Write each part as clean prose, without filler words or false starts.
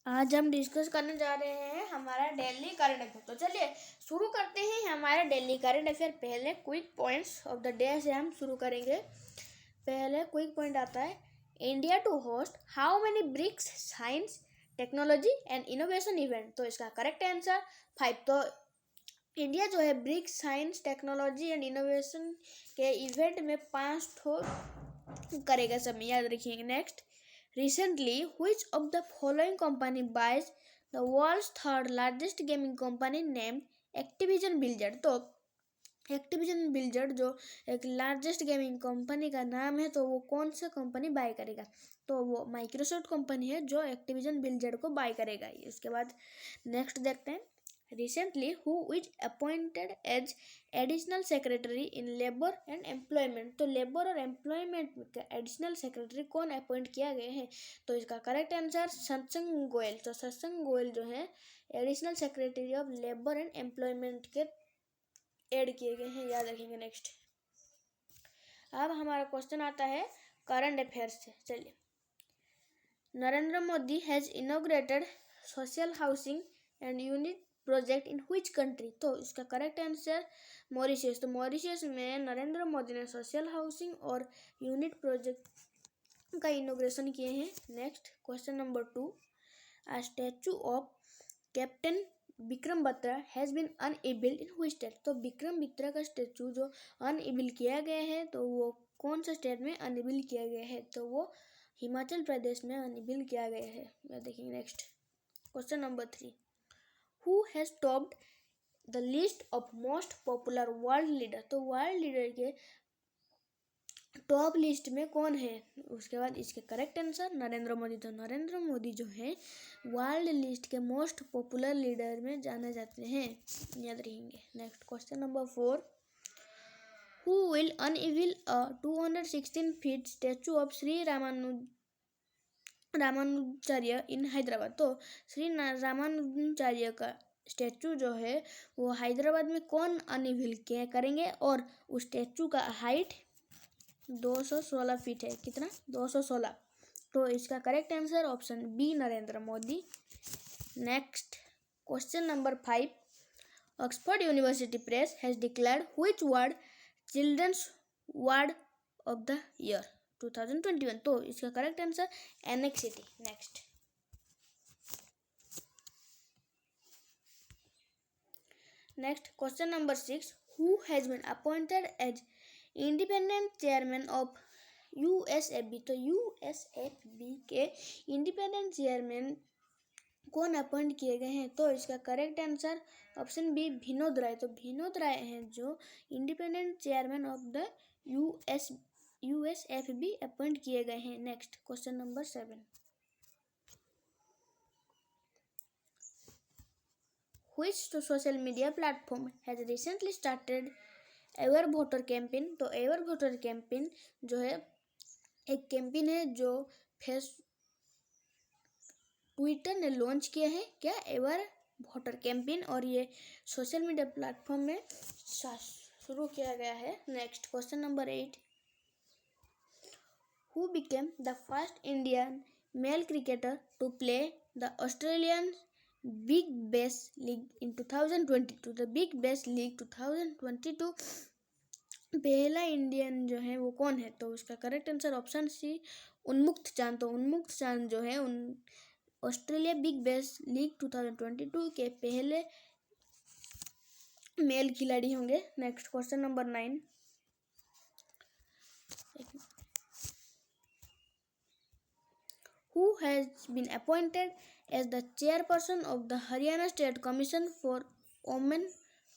आज हम डिस्कस करने जा रहे हैं हमारा डेली करंट अफेयर। तो चलिए शुरू करते हैं हमारा डेली करंट अफेयर। पहले quick points of the day से हम शुरू करेंगे। पहले क्विक पॉइंट आता है, India to host how many BRICS science technology and innovation event. तो इसका करेक्ट आंसर 5। तो इंडिया जो है BRICS science technology and innovation के इवेंट में 5 करेगा। सब याद रखिएगा। Next, recently which of the following company buys the world's third largest gaming company named Activision Blizzard। तो एक्टिविजन ब्लिजर्ड जो एक लार्जेस्ट गेमिंग कंपनी का नाम है, तो वो कौन सा कंपनी बाय करेगा? तो वो माइक्रोसॉफ्ट कंपनी है जो एक्टिविजन ब्लिजर्ड को बाय करेगा। इसके बाद नेक्स्ट देखते हैं, recently who is appointed as additional secretary in labour and employment. तो लेबर और एम्प्लॉयमेंट का एडिशनल सेक्रेटरी कौन अपॉइंट किया गया है? तो इसका करेक्ट आंसर सत्संग गोयल। तो सत्संग गोयल जो है additional secretary of labour and employment के ऐड किए गए हैं, याद रखेंगे। नेक्स्ट, अब हमारा क्वेश्चन आता है करंट अफेयर्स से। चलिए, Narendra Modi has inaugurated social housing and unit project in which country. तो इसका करेक्ट आंसर मॉरिशस। तो मॉरिशस में नरेंद्र मोदी ने सोशल हाउसिंग और यूनिट प्रोजेक्ट का इनॉग्रेशन किए हैं। Next, question number 2, a statue of Captain Vikram Batra has been unveiled in which state. तो विक्रम बत्रा का स्टैचू जो अनएबल किया गया है, तो वो कौन सा स्टेट में अनएबल किया गया है? तो वो हिमाचल प्रदेश में अनएबल किया गया है, मैं देखेंगे। Next, question number 3, who has topped the list of most popular world leader. तो वर्ल्ड लीडर के टॉप लिस्ट में कौन है? उसके बाद इसके करेक्ट आंसर नरेंद्र मोदी। तो नरेंद्र मोदी जो है वर्ल्ड लिस्ट के मोस्ट पॉपुलर लीडर में जाने जाते हैं, याद रहेंगे। Next, question number 4, who will unveil a 216 feet statue of Shri Ramanujacharya in Hyderabad. तो श्री रामानुजाचार्य का स्टैचू जो है वो हैदराबाद में कौन अनवील करेंगे? और उस स्टैचू का हाइट 216 फीट है। कितना? 216। तो इसका correct answer option B Narendra Modi. Next, question number 5, Oxford University Press has declared which word children's word of the year 2021। तो इसका correct answer anxiety. Next, question number 6, who has been appointed as independent chairman of USFB. तो USFB के independent chairman कौन appoint किए गए हैं? तो इसका correct answer option B Vinod Rai. तो विनोद राय हैं जो independent chairman of the USFB appoint किए गए हैं। Next, question number 7, which social media platform has recently started ever voter campaign. तो एवर वोटर कैंपेन जो है एक कैंपेन है जो ट्विटर ने लॉन्च किया है। क्या? Ever voter campaign. और ये सोशल मीडिया प्लेटफॉर्म में शुरू किया गया है। Next, question number 8, who became the first Indian male cricketer to play the Australian Big Bash League in 2022। The Big Bash League 2022 पहला इंडियन जो है वो कौन है? तो उसका करेक्ट आंसर ऑप्शन सी उन्मुक्त चांद। तो उन्मुक्त चांद जो है ऑस्ट्रेलिया बिग बैश लीग 2022 के पहले मेल खिलाड़ी होंगे। Next, question number 9, who has been appointed as the chairperson of the Haryana State Commission for Women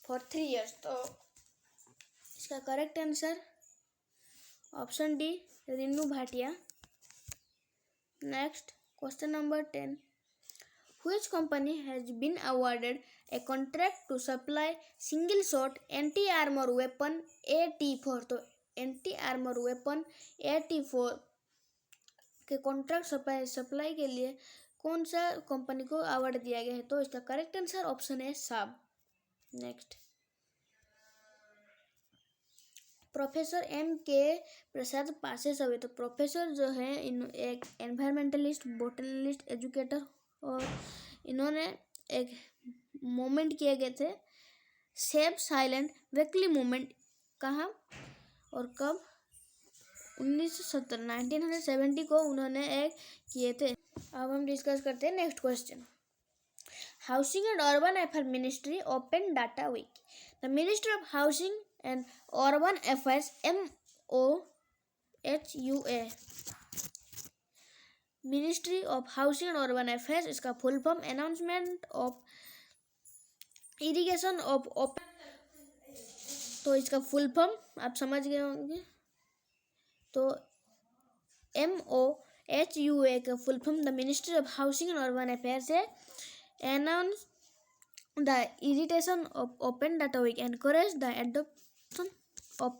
for 3 years। तो इसका correct answer option D Rinnu Bhatia. Next, question number 10, which company has been awarded a contract to supply single shot anti armor weapon AT4। तो anti armour weapon AT4 के contract supply के लिए कौन सा company को award दिया गया है? तो इसका करेक्ट आंसर ऑप्शन है साब। Next, professor M.K. प्रसाद पासेस अवे। तो प्रोफेसर जो है एक एनवायरमेंटलिस्ट, बोटनिस्ट, एजुकेटर और इन्होंने एक मूवमेंट किए गए थे, सेव साइलेंट वीकली मूवमेंट। कहाँ और कब? 1970 को उन्होंने एक किए थे। अब हम डिस्कस करते हैं next question. Housing and urban affair ministry open data week. The ministry of housing and urban affairs MOHUA, ministry of housing and urban affairs, इसका full form announcement of irrigation of open. तो इसका full form आप समझ गए होंगे। तो MOHUA का full form the ministry of housing and urban affairs है। Announce the irritation of open data week, encourage the adoption of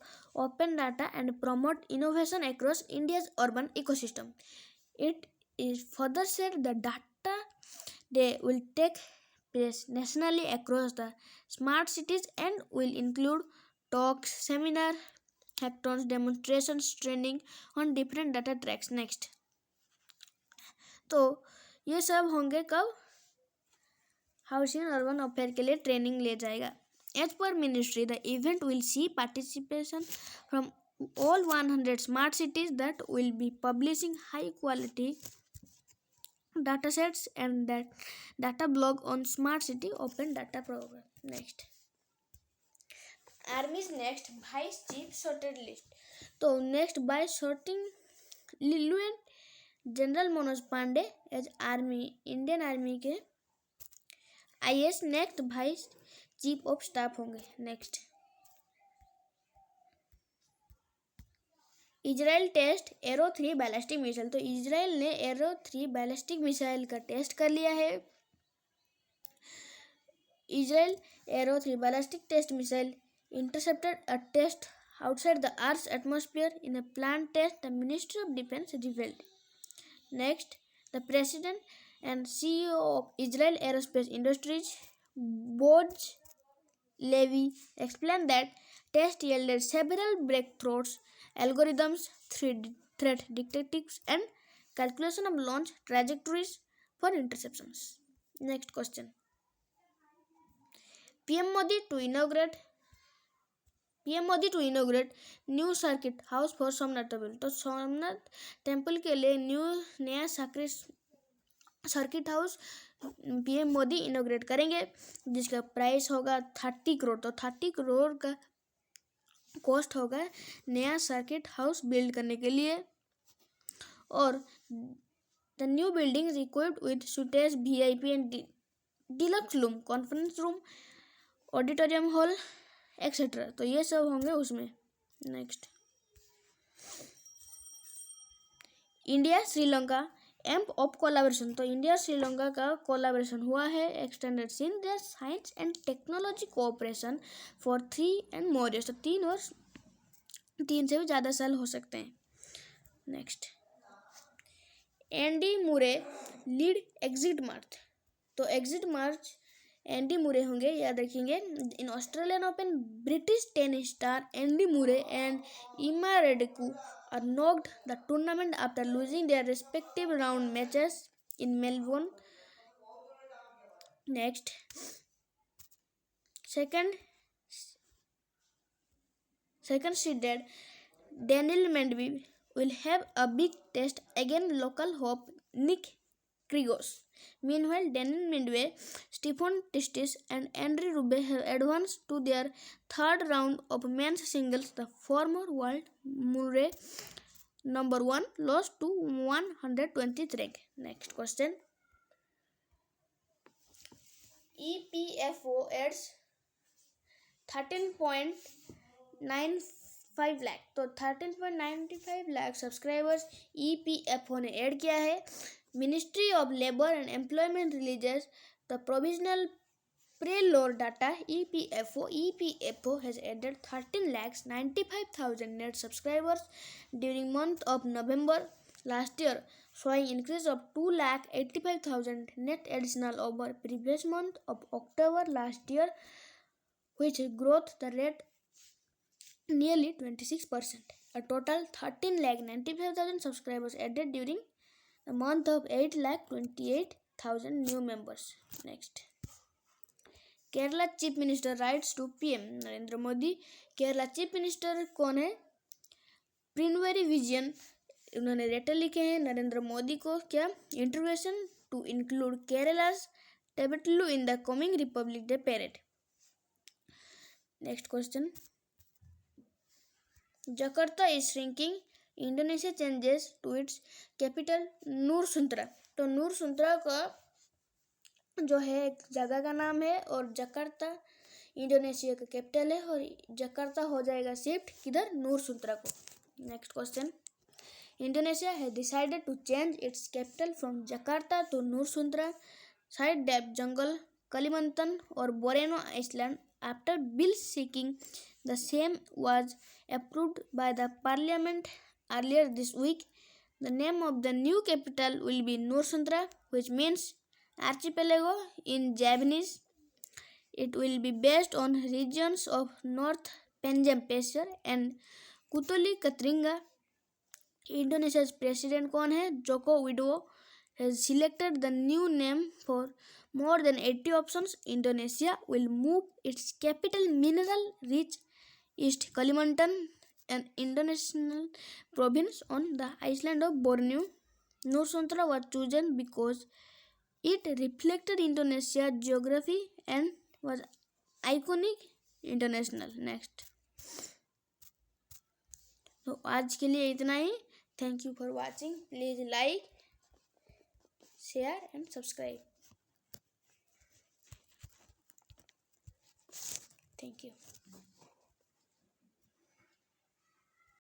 open data and promote innovation across India's urban ecosystem. It is further said the data day will take place nationally across the smart cities and will include talks, seminar, hackathons, demonstrations, training on different data tracks. Next, तो ये सब होंगे कब? Housing and urban affair के लिए training ले जाएगा। As per ministry the event will see participation from all 100 smart cities that will be publishing high quality datasets and that data blog on smart city open data program. Next, Army's next vice chief sorted list. तो next by sorting lieutenant general Manoj Pande as army, Indian army के IAS next vice chief of staff होंगे। Next, Israel test Arrow 3 ballistic missile. तो Israel ने Arrow 3 ballistic missile का test कर लिया है। Israel Arrow 3 ballistic test missile intercepted a test outside the Earth's atmosphere in a planned test, the Ministry of Defense revealed. Next, the President and CEO of Israel Aerospace Industries, Boaz Levi, explained that test yielded several breakthroughs, algorithms, threat detectives, and calculation of launch trajectories for interceptions. Next question. PM Modi to inaugurate new circuit house for Somnath temple. तो Somnath temple के लिए नया circuit house PM Modi इनोग्रेट करेंगे, जिसका price होगा 30 करोड़। तो 30 करोड़ का cost होगा नया सर्किट हाउस बिल्ड करने के लिए। और the new building is equipped with suites VIP and deluxe room, conference room, auditorium hall etcetera. तो ये सब होंगे उसमें। नेक्स्ट, इंडिया श्रीलंका एम्प ऑफ कोलाबोरेशन। तो इंडिया श्रीलंका का कोलाबोरेशन हुआ है, extended in the science and technology cooperation for 3 and more years। तो 3 वर्ष, 3 से भी ज़्यादा साल हो सकते हैं। नेक्स्ट, एंडी मुरे लीड एग्जिट मार्च। तो एग्जिट मार्च एंडी मुरे होंगे, याद रखेंगे। इन Australian open British tennis star Andy मुरे एंड इमा रेडेकू are knocked the tournament after losing their respective round matches in Melbourne. Next, second seeded Daniel Medvedev will have a big test against local hope Nick Kyrgios. Meanwhile, Daniel Medvedev, Stefan Tistis, and Andre Rublev have advanced to their third round of men's singles. The former world Murray number 1 lost to 120th rank. Next question. EPFO adds 13.95 lakh। तो 13.95 lakh subscribers EPFO ने add किया है। Ministry of labour and employment releases the provisional pre-load data EPFO has added 13,95,000 net subscribers during month of November last year, showing increase of 2,85,000 net additional over previous month of October last year, which growth the rate nearly 26%. A total 13,95,000 subscribers added during the month of 8,28,000 thousand new members. Next, Kerala chief minister writes to PM Narendra Modi. Kerala chief minister कौन है? पिनवरी विजयन. उन्होंने letter लिखे हैं नरेंद्र मोदी को. क्या? Intervention to include Kerala's tabletlu in the coming Republic Day parade. Next question. Jakarta is shrinking. Indonesia changes to its capital Nur Sultan. तो नूर सुल्तान का जो है एक जगह का नाम है और जकार्ता इंडोनेशिया का कैपिटल है और जकार्ता हो जाएगा शिफ्ट किधर? नूर सुल्तान को. Next question. Indonesia has decided to change its capital from Jakarta to Nur Sultan side deep jungle Kalimantan और Borneo island after bill seeking the same was approved by the parliament earlier this week. The name of the new capital will be Nur Sultan, which means archipelago in Javanese. It will be based on regions of North Panjam Pasir and Kutuli Katringa. Indonesia's president कौन है? Joko Widodo has selected the new name for more than 80 options. Indonesia will move its capital mineral-rich East Kalimantan, an Indonesian province on the island of Borneo. Nur Sultan was chosen because it reflected Indonesia's geography and was iconic international. Next. तो आज के लिए इतना ही. Thank you for watching. Please like, share and subscribe. Thank you.